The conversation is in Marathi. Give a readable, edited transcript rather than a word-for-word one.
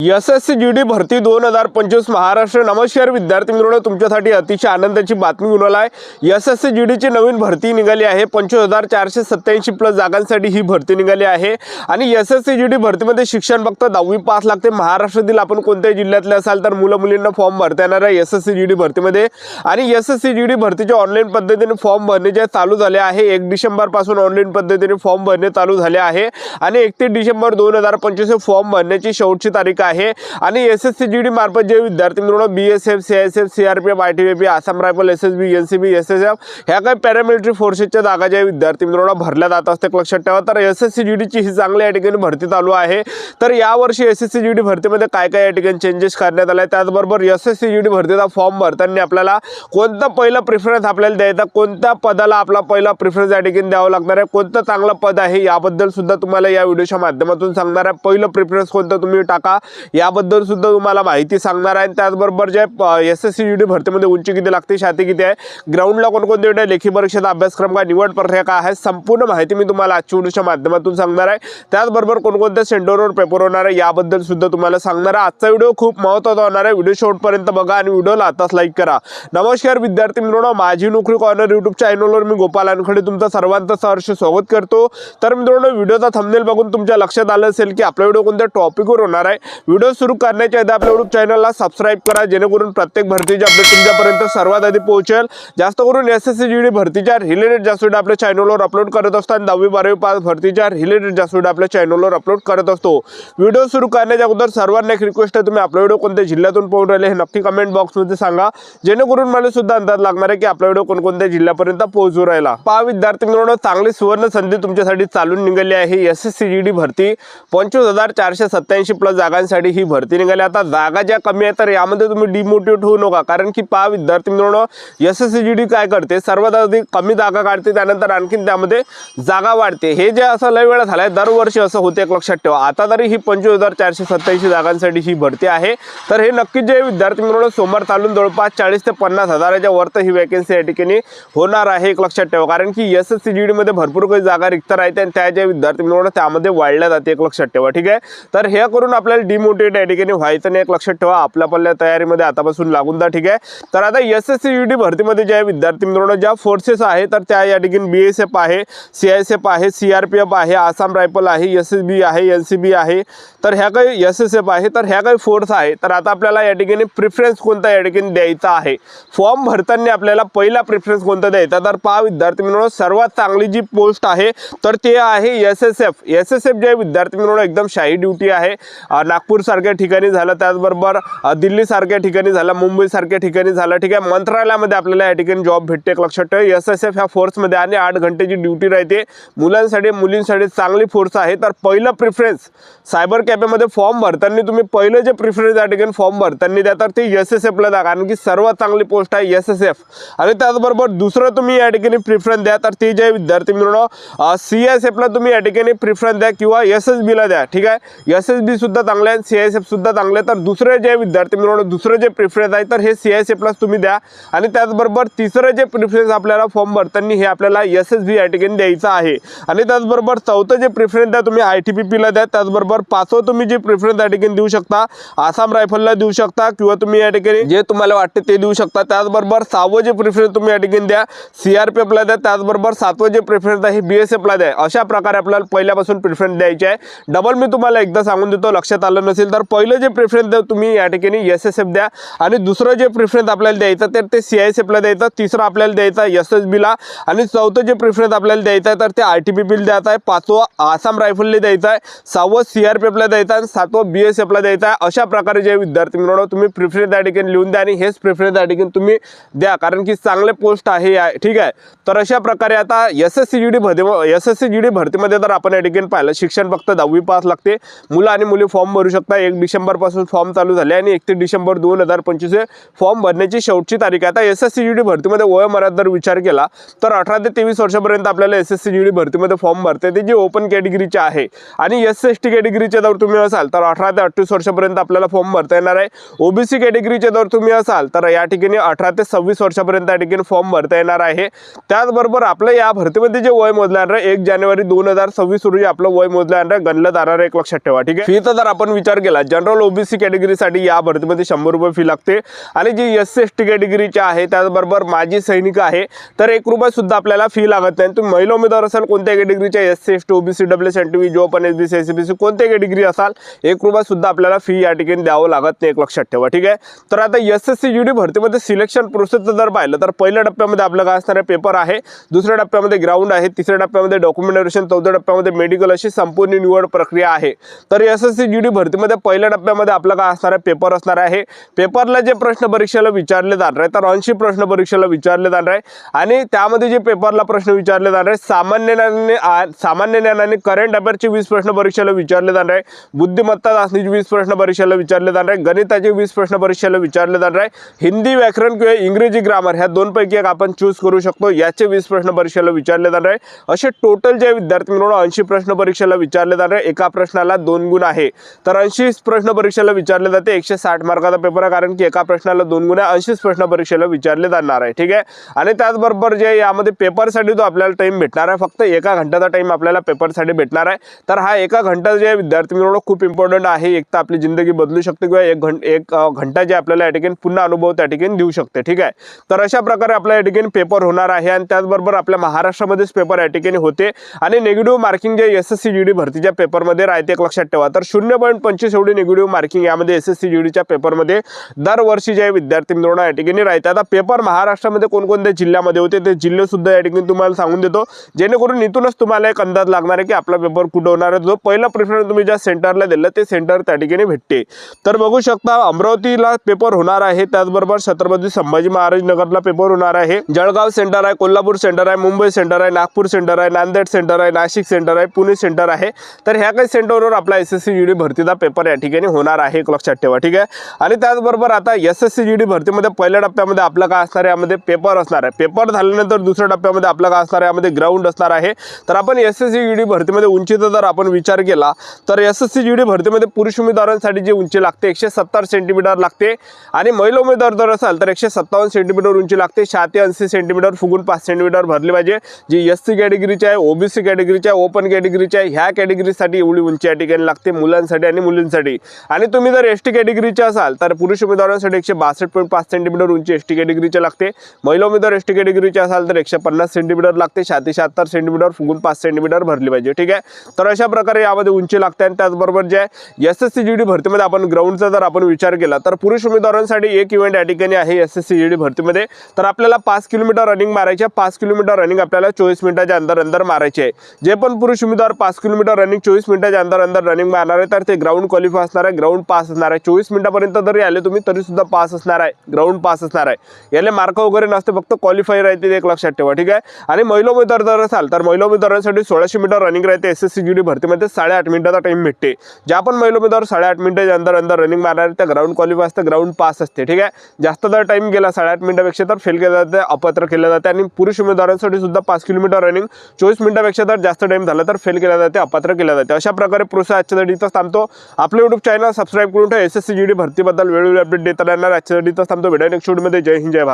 एसएससी जीडी भरती 2025 महाराष्ट्र। नमस्कार विद्यार्थी मित्रांनो, तुमच्यासाठी अतिशय आनंदाची बातमी घेऊन आलाय। एसएससी जीडीची नवीन भरती निघाली आहे। 25,487 प्लस जागांसाठी ही भरती निघाली आहे आणि एसएससी जीडी भरतीमध्ये शिक्षण फक्त 10वी पास लागते। महाराष्ट्रातील आपण कोणत्याही जिल्ह्यातले असाल तर मुलं मुलींना फॉर्म भरता येणार आहे एसएससी जीडी भरतीमध्ये। आणि एसएससी जीडी भरतीचे ऑनलाईन पद्धतीने फॉर्म भरणे जे चालू झाले आहे। 1 डिसेंबर पासून ऑनलाईन पद्धतीने फॉर्म भरणे चालू झाले आहे आणि 31 डिसेंबर 2025 फॉर्म भरण्याची शेवटची तारीख आहे। आणि एसएससी जीडी मार्फत जे विद्यार्थी मित्रांनो BSF, CISF, CRPF, ITBP, Assam rifle, SSB, NCB, SSF ह्या काही पॅरामिलिटरी फोर्सेसच्या जागा ज्या विद्यार्थी मित्रांनो भरल्या जात असतात लक्षात ठेवा। तर एसएससी जीडीची ही चांगली या ठिकाणी भरती चालू आहे। तर यावर्षी एसएससी जीडी भरतीमध्ये काय काय या ठिकाणी चेंजेस करण्यात आले, त्याचबरोबर एसएससी जीडी भरतीचा फॉर्म भरताना आपल्याला कोणता पहिला प्रेफरन्स आपल्याला द्यायचा, कोणत्या पदाला आपला पहिला प्रेफरन्स या ठिकाणी द्यावा लागणार आहे, कोणतं चांगलं पद आहे याबद्दल सुद्धा तुम्हाला या व्हिडिओच्या माध्यमातून सांगणार आहे। पहिलं प्रेफरन्स कोणतं तुम्ही टाका याबद्दल सुद्धा तुम्हाला माहिती सांगणार आहे। त्याचबरोबर जे एसएससी जीडी भरतीमध्ये उंची किती लागते, छाती किती आहे, ग्राउंडला कोणकोणते विषय, लेखी परीक्षेचा अभ्यासक्रम काय, निवड प्रक्रिया काय आहे, संपूर्ण माहिती मी तुम्हाला आजच्या व्हिडिओच्या माध्यमातून सांगणार आहे। त्याचबरोबर कोणकोणत्या सेंटरवर पेपर होणार आहे याबद्दल सुद्धा तुम्हाला सांगणार आहे। आजचा व्हिडिओ खूप महत्त्वाचा होणार आहे। व्हिडिओ शेवटपर्यंत बघा आणि व्हिडिओला आताच लाईक करा। नमस्कार विद्यार्थी मित्रांनो, माझी नोकरी कॉर्नर यूट्यूब चॅनलवर मी गोपाल अनखडे तुमचं सर्वांचं सहर्ष स्वागत करतो। तर मित्रांनो, व्हिडिओचा थंबनेल बघून तुमच्या लक्षात आलं असेल की आपला व्हिडिओ कोणत्या टॉपिकवर होणार आहे। व्हिडिओ सुरू करण्याच्या आधी आपल्या यूट्यूब चॅनलला सबस्क्राइब करा, जेणेकरून प्रत्येक भरतीचे अपडेट तुमच्यापर्यंत सर्वात आधी पोहोचेल। जास्त करून एसएससी जीडी भरतीच्या रिलेटेड जास्त व्हिडिओ आपल्या चॅनलवर अपलोड करत असतो आणि 10वी 12वी पास भरतीच्या रिलेटेड जास्त व्हिडिओ आपल्या चॅनलवर अपलोड करत असतो। व्हिडिओ सुरू करण्याच्या अगोदर सर्वांना एक रिक्वेस्ट आहे, तुम्ही आपला व्हिडिओ कोणत्या जिल्ह्यातून पाहून राहिले हे नक्की कमेंट बॉक्समध्ये सांगा, जेणेकरून मला सुद्धा अंदाज लागणार आहे की आपला व्हिडिओ कोणकोणत्या जिल्ह्यापर्यंत पोहोचू राहिला। पहा विद्यार्थी मित्रांनो, चांगली सुवर्ण संधी तुमच्यासाठी चालून निघाली आहे। एसएससी जीडी भरती 25,487 प्लस जागांसाठी ही भरती निघाली। आता जागा ज्या कमी आहे तर यामध्ये तुम्ही डिमोटिवेट होऊ नका, कारण की पहा विद्यार्थी मित्रांनो, एसएससी जीडी काय करते, सर्वात अधिक कमी जागा काढते, त्यानंतर आणखीन त्यामध्ये जागा वाढते। हे जे असं लय वेळा झालाय, दरवर्षी असं होते, एक लक्षात ठेवा। आता तरी ही 25,487 जागांसाठी ही भरती आहे। तर हे नक्कीच जे विद्यार्थी मित्रांनो सोमवार चालून जवळपास 40 ते 50 हजाराच्या वरती ही वॅकन्सी या ठिकाणी होणार आहे, एक लक्षात ठेवा। कारण की एसएससी जीडी मध्ये भरपूर काही जागा रिक्त राहते आणि त्या ज्या विद्यार्थी मित्रांनो त्यामध्ये वाढल्या जाते, एक लक्षात ठेवा, ठीक आहे। तर हे करून आपल्याला डिमोटिवेट या ठिकाणी व्हायचं नाही, एक लक्षात ठेवा। आपल्या तयारीमध्ये आतापासून लागून जा, ठीक आहे। तर आता एसएससी जीडी भरतीमध्ये ज्या विद्यार्थी मित्रांनो ज्या फोर्सेस आहे तर त्या या ठिकाणी बीएसएफ आहे, सीआयएसएफ आहे, सीआरपीएफ आहे, आसाम रायफल आहे, एसएसबी आहे, एनसीबी आहे, तर ह्या काही एसएसएफ आहे, तर ह्या काही फोर्स आहे। तर आता आपल्याला या ठिकाणी प्रेफरन्स कोणता या ठिकाणी द्यायचा आहे, फॉर्म भरताना आपल्याला पहिला प्रेफरन्स कोणता द्यायचा। तर पहा विद्यार्थी मित्रांनो, सर्वात चांगली जी पोस्ट आहे तर ते आहे एसएसएफ। एसएसएफ जे विद्यार्थी मित्रांनो एकदम शाही ड्युटी आहे। नागपूर सारख्या ठिकाणी झालं, त्याचबरोबर दिल्ली सारख्या ठिकाणी झालं, मुंबई सारख्या ठिकाणी झालं, ठीक आहे। मंत्रालयामध्ये आपल्याला या ठिकाणी जॉब भेटते, एक लक्षात ठेवा। एसएसएफ ह्या फोर्समध्ये आणि 8 घंटेची ड्युटी राहते। मुलांसाठी मुलींसाठी चांगली फोर्स आहे। तर पहिलं प्रेफरन्स सायबर कॅफेमध्ये फॉर्म भरताना तुम्ही पहिलं जे प्रेफरन्स या ठिकाणी फॉर्म भरताना द्या तर ते एसएसएफला द्या, कारण की सर्वात चांगली पोस्ट आहे एसएसएफ। आणि त्याचबरोबर दुसरं तुम्ही या ठिकाणी प्रेफरन्स द्या तर ते जे विद्यार्थी मित्रांनो सीआयएसएफला तुम्ही या ठिकाणी प्रेफरन्स द्या किंवा एसएसबीला द्या, ठीक आहे। एसएसबी सुद्धा चांगले आहे, सीआयएसएफ सुद्धा चांगले आहे। तर दुसरे जे विद्यार्थी मित्रांनो दुसरे जे प्रेफरन्स आहे तर हे सीआयएसएफलाच तुम्ही द्या। आणि त्याचबरोबर तिसरं जे प्रेफरन्स आपल्याला फॉर्म भरताना हे आपल्याला एसएसबी या ठिकाणी द्यायचं आहे। आणि त्याचबरोबर चौथं जे प्रेफरन्स द्या तुम्ही आयटीबीपीला द्या। त्याचबरोबर पाचवं तुम्ही जे प्रेफरन्स या ठिकाणी देऊ शकता आसाम रायफलला देऊ शकता किंवा तुम्ही या ठिकाणी जे तुम्हाला वाटते ते देऊ शकता। त्याचबरोबर 6वं जे प्रेफरन्स तुम्ही या ठिकाणी द्या सीआरपीएफला द्या। त्याचबरोबर 7वं जे प्रेफरन्स आहे बीएसएफला द्या। अशा प्रकारे आपल्याला पहिल्यापासून प्रेफरन्स द्यायचे आहे। डबल मी तुम्हाला एकदा सांगून देतो, लक्षात आलं नसेल तर पहिलं जे प्रेफरन्स द्या तुम्ही या ठिकाणी एसएसएफ द्या आणि दुसरं जे प्रेफरन्स आपल्याला द्यायचं तर ते सीआयएसएफला द्यायचं, तिसरं आपल्याला द्यायचं एसएसबीला आणि चौथं जे प्रेफरन्स आपल्याला द्यायचं आहे तर ते आयटीबीपीला द्यायचं आहे, 5वं आसाम रायफलला द्यायचं आहे, 6वं सीआरपीएफला द्यायचं आहे, 7वं बीएसएफला द्यायचं आहे। अशा प्रकारे जे विद्यार्थी मित्रांनो तुम्ही प्रेफरन्स या ठिकाणी लिहून द्या आणि हेच प्रेफरन्स या ठिकाणी तुम्ही द्या, कारण की चांगले पोस्ट आहे, ठीक आहे। तर अशा प्रकारे आता एसएससी जीडी भरतीमध्ये तर आपण या ठिकाणी पाहिलं शिक्षण फक्त 10वी पास लागते। मुलं आणि मुली फॉर्म भरू शकता। 1 डिसेंबर पासून फॉर्म चालू झाले आणि 31 डिसेंबर 2025 फॉर्म भरण्याची शेवटची तारीख आहे। आता एसएससी जीडी भरतीमध्ये वयोमर्यादा जर विचार केला तर 18 ते 23 वर्षापर्यंत आपल्याला एसएससी जीडी भरतीमध्ये फॉर्म भरता येते, जे ओपन कॅटेगरीचे आहे। आणि एससी कॅटेगरीचे जर तुम्ही असाल तर 18 ते 28 वर्षापर्यंत आपल्याला फॉर्म भरता येणार आहे। ओबीसी कॅटेगरीचे जर तुम्ही असाल तर या ठिकाणी 18 ते 26 वर्षापर्यंत या ठिकाणी फॉर्म भरता येणार आहे। त्याचबरोबर आपलं या भरतीमध्ये जे वय मोजलं जाणार 1 जानेवारी 2026 रोजी आपलं वय मोजलं जाणार गणलं जाणार, एक लक्षात ठेवा, ठीक आहे। फीचा जर आपण विचार केला जनरल ओबीसी कॅटेगरीसाठी या भरतीमध्ये 100 रुपये फी लागते आणि जी एससी एसटी कॅटेगरीचे आहे त्याचबरोबर माजी सैनिक आहे तर 1 रुपया सुद्धा आपल्याला फी लागत नाही। तुम्ही महिला उमेदवार असाल कोणत्या कॅटेगरीच्या SC ST OBC EWS NTV जो पण एसबीसी एससीबीसी कोणत्या कॅटेगरी असाल 1 रुपया सुद्धा आपल्याला फी या ठिकाणी द्यावं लागत नाही, एक लक्षात ठेवा। ठीक आहे, तर आता एसएससी जीडी भरतीमध्ये सिलेक्शन प्रोसेस जर पाहिलं तर पहिल्या टप्प्यामध्ये आपलं काय असणार आहे पेपर आहे, दुसऱ्या टप्प्यामध्ये ग्राउंड आहे, तिसऱ्या टप्प्यामध्ये डॉक्युमेंटेशन, चौथ्या टप्प्यामध्ये मेडिकल अशी संपूर्ण निवड प्रक्रिया आहे। तर एसएससी जीडी भरतीमध्ये पहिल्या टप्प्यामध्ये आपलं काय असणार आहे पेपर असणार आहे। पेपरला जे प्रश्न परीक्षेला विचारले जाणार आहे तर 80 प्रश्न परीक्षेला विचारले जाणार आहे आणि त्यामध्ये जे पेपरला प्रश्न विचारले जाणार आहे सामान्य ज्ञानाने करंट अफेअरचे 20 प्रश्न परीक्षेला विचारले जाणार आहे, बुद्धिमत्ता चाचणीचे 20 प्रश्न परीक्षेला विचारले जाणार आहे, गणिताचे 20 प्रश्न परीक्षेला विचारले जाणार आहे, हिंदी व्याकरण किंवा इंग्रजी ग्रामर ह्या दोनपैकी एक आपण चूज करू शकतो, याचे 20 प्रश्न परीक्षेला विचारले जाणार आहे। असे टोटल जे विद्यार्थी मिळून 80 प्रश्न परीक्षेला विचारले जाणार आहे। एका प्रश्नाला 2 गुण आहे तर 80 प्रश्न परीक्षेला विचारले जाते। 160 मार्काचा पेपर आहे कारण की एका प्रश्नाला 2 गुण आहे, 80 प्रश्न परीक्षेला विचारले जाणार आहे। ठीक आहे, आणि त्याचबरोबर जे यामध्ये पेपरसाठी तो आपल्याला टाइम भेटणार आहे, फक्त 1 घंटाचा टाइम आपल्याला पेपरसाठी भेटणार आहे। तर हा 1 घंटा जे विद्यार्थी मिळून खूप इम्पॉर्टंट आहे, एक तर आपली जिंदगी बदलू शकते किंवा एक घंटा जे आपल्याला या ठिकाणी पुन्हा अनुभव त्या ठिकाणी देऊ शकते। ठीक आहे, तर अशा प्रकारे आपल्या या ठिकाणी पेपर होणार आहे आणि त्याचबरोबर आपल्या महाराष्ट्रामध्येच पेपर या ठिकाणी होते आणि निगेटिव्ह मार्किंग जे एसएससी जीडी भरतीच्या पेपरमध्ये राहते एक लक्षात ठेवा। तर 0.25 एवढी निगेटिव्ह मार्किंग यामध्ये एसएससी जीडीच्या पेपरमध्ये दरवर्षी जे विद्यार्थी मिळवणं या ठिकाणी राहते। आता पेपर महाराष्ट्रामध्ये कोणकोणत्या जिल्ह्यामध्ये होते ते जिल्हे सुद्धा या ठिकाणी तुम्हाला सांगून देतो, जेणेकरून इथूनच तुम्हाला एक अंदाज लागणार आहे की आपला पेपर कुठं होणार आहे। जो पहिला प्रेफरन्स तुम्ही ज्या सेंटरला दिलं ते सेंटर त्या ठिकाणी भेटते। तर बघू शकता अमरावतीला पेपर होणार आहे, त्याचबरोबर छत्रपती संभाजी महाराज नगरला पेपर होणार आहे, जळगाव सेंटर आहे, कोल्हापूर सेंटर आहे, मुंबई सेंटर आहे, नागपूर सेंटर आहे, नांदेड सेंटर आहे, नाशिक सेंटर आहे, पुणे सेंटर आहे। तर ह्या काही सेंटरवर आपला एसएससी जीडी भरतीचा पेपर या ठिकाणी होणार आहे, एक लक्षात ठेवा। ठीक आहे, आणि त्याचबरोबर आता एसएससी जीडी भरतीमध्ये पहिल्या टप्प्यामध्ये आपला काय असणार आहे यामध्ये पेपर असणार आहे, पेपर झाल्यानंतर दुसऱ्या टप्प्यामध्ये आपला काय असणार आहे यामध्ये ग्राउंड असणार आहे। तर आपण एसएससी जीडी भरतीमध्ये उंचीचा जर आपण विचार केला तर एसएससी जीडी भरतीमध्ये पुरुष उमेदवारांसाठी जी उंची लागते 170 सेंटीमीटर लागते आणि महिला उमेदवार जर असाल तर 157 सेंटीमीटर उंची लागते, 80 सेंटीमीटर फुगून 5 सेंटीमीटर भरली पाहिजे। जी एससी कॅटेगरीची आहे, ओबीसी कॅटेगरीची आहे, ओपन कॅटेगरीची आहे, ह्या कॅटेगरीसाठी एवढी उंची या ठिकाणी लागते मुलांसाठी आणि मुलींसाठी। आणि तुम्ही जर एसटी कॅटेगरीचे असाल तर पुरुष उमेदवारांसाठी 162.5 सेंटीमीटर उंची एसटी कॅटेगरीची लागते, महिला उमेदवार एसटी कॅटेगरीचे असाल तर 150 सेंटीमीटर लागते, 76 सेंटीमीटर फुगून 5 सेंटीमीटर भरली पाहिजे। ठीक आहे, तर अशा प्रकारे यामध्ये उंची लागते। आणि त्याचबरोबर जे एसएससी जीडी भरतीमध्ये आपण ग्राउंडचा जर आपण विचार केला तर पुरुष उमेदवारांसाठी एक इव्हेंट या ठिकाणी आहे एसएससी जीडी भरतीमध्ये, तर आपल्याला 5 किलोमीटर रनिंग मारायचे, 5 किलोमीटर रनिंग आपल्याला 24 मिनिटाच्या अंदर मारायचे आहे। जे पण पुरुष उमेदवार 5 किलोमीटर रनिंग 24 मिनिटाच्या अंदर रनिंग मारणार आहे तर ते ग्राउंड क्वालिफाय असणार आहे, ग्राउंड पास असणार आहे। 24 मिनिटापर्यंत जरी आले तुम्ही तरी सुद्धा पास असणार आहे, ग्राउंड पास असणार आहे। याला मार्क वगैरे नसते, फक्त क्वालिफाय राहते, एक लक्षात ठेवा। ठीक आहे, आणि महिला उमेदवार जर असाल तर महिला उमेदवारांसाठी 1600 मीटर रनिंग राहते, एसएससी जीडी भरतीमध्ये 8.5 मिनिटाचा टाइम भेटते। ज्या पण महिला उमेदवार 8.5 मिनिटाच्या अंदर रनिंग मारणार त्या ग्राउंड क्वालिफाय असते, ग्राउंड पास असते। ठीक आहे, जास्त जर टाइम गेला 8.5 मिनिटापेक्षा तर फेल केलं जाते, अपात्र केलं जाते। आणि पुरुष उमेदवारांसाठी सुद्धा 5 किलोमीटर रनिंग 24 मिनिटापेक्षा जर जास्त टाइम झाला तर फेल केलं जाते, अपात्र केलं जाते। अशा प्रकारे प्रोसेस आजच्या इथं थांबतो। आपलं यूट्यूब चॅनल सबस्क्राईब करून ठेवा, एसएससी जीडी भरतीबद्दल वेळोवेळी अपडेट देता राहणार। आजच्या इथं थांबतो, भेटूया नेक्स्ट व्हिडिओमध्ये। जय हिंद, जय भारत।